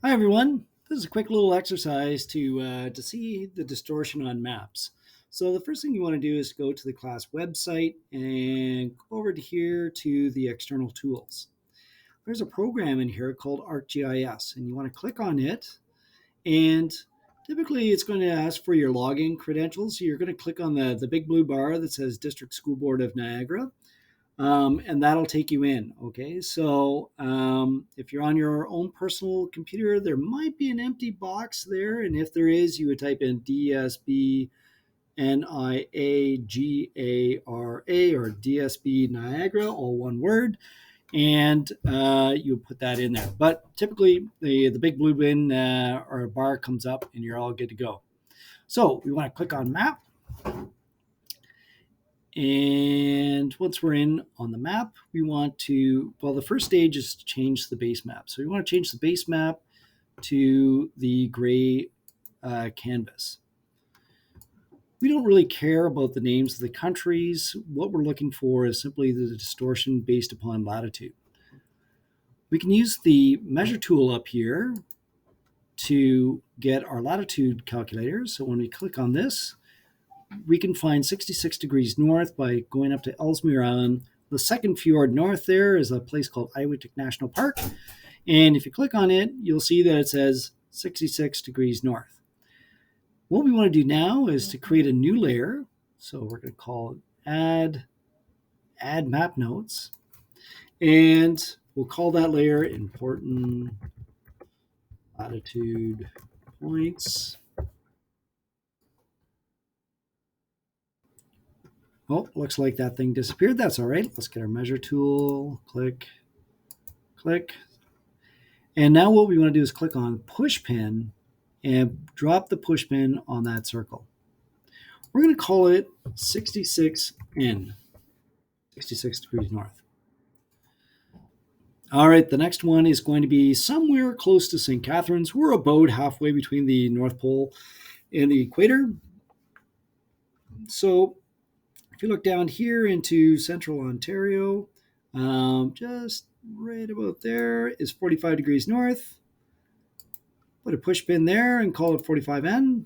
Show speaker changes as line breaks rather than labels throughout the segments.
Hi everyone. This is a quick little exercise to see the distortion on maps. So the first thing you want to do is go to the class website and go over to here to the external tools. There's a program in here called ArcGIS, and you want to click on it. And typically, it's going to ask for your login credentials. So you're going to click on the big blue bar that says District School Board of Niagara, and that'll take you in. Okay, so if you're on your own personal computer, there might be an empty box there, and if there is, you would type in DSB NIAGARA or DSB Niagara, all one word, and you would put that in there. But typically, the big blue bin or bar comes up, and you're all good to go. So we want to click on Map. And once we're in on the map, we want to, well, the first stage is to change the base map. So we want to change the base map to the gray canvas. We don't really care about the names of the countries. What we're looking for is simply the distortion based upon latitude. We can use the measure tool up here to get our latitude calculator. So when we click on this, we can find 66 degrees north by going up to Ellesmere Island. The second fjord north there is a place called Iwitik National Park. And if you click on it, you'll see that it says 66 degrees north. What we want to do now is to create a new layer. So we're going to call it add map notes. And we'll call that layer important latitude points. Oh, looks like that thing disappeared. That's all right. Let's get our measure tool, click, click. And now what we want to do is click on push pin and drop the push pin on that circle. We're going to call it 66N, 66 degrees north. All right, the next one is going to be somewhere close to St. Catharines. We're about halfway between the North Pole and the equator. So if you look down here into central Ontario, just right about there is 45 degrees north. Put a push pin there and call it 45N.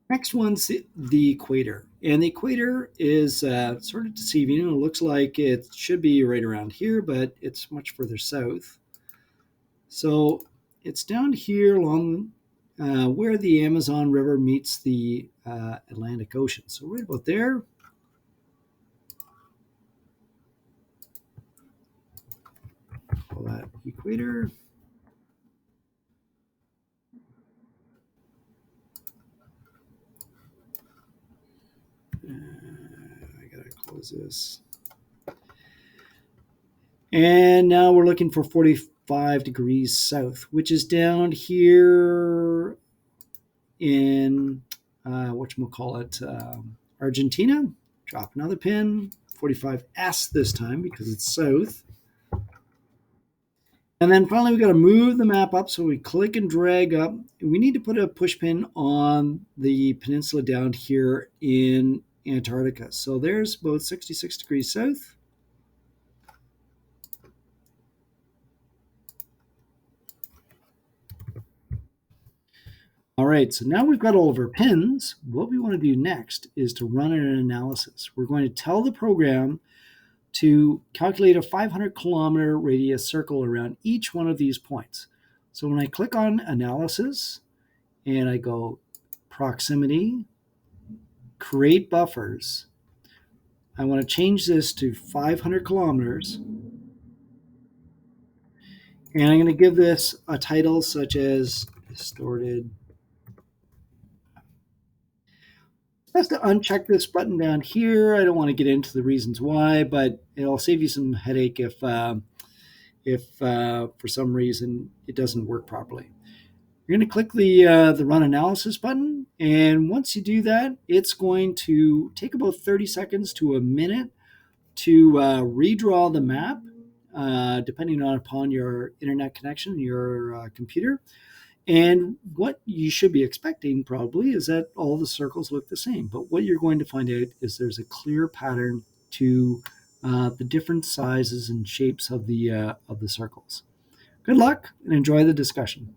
Next one's the equator. And the equator is sort of deceiving. It looks like it should be right around here, but it's much further south. So it's down here along where the Amazon River meets the Atlantic Ocean. So right about there. Call that equator. I gotta close this. And now we're looking for 45 degrees south, which is down here in whatchamacallit, Argentina. Drop another pin, 45S this time because it's south. And then finally, we got to move the map up. So we click and drag up. We need to put a push pin on the peninsula down here in Antarctica. So there's about 66 degrees south. All right, so now we've got all of our pins. What we want to do next is to run an analysis. We're going to tell the program to calculate a 500-kilometer radius circle around each one of these points. So when I click on analysis and I go proximity, create buffers, I want to change this to 500 kilometers. And I'm going to give this a title such as distorted. Just to uncheck this button down here. I don't want to get into the reasons why, but it'll save you some headache if for some reason it doesn't work properly. You're going to click the Run Analysis button, and once you do that, it's going to take about 30 seconds to a minute to redraw the map, depending upon your internet connection, your computer. And what you should be expecting probably is that all the circles look the same. But what you're going to find out is there's a clear pattern to the different sizes and shapes of the circles. Good luck and enjoy the discussion.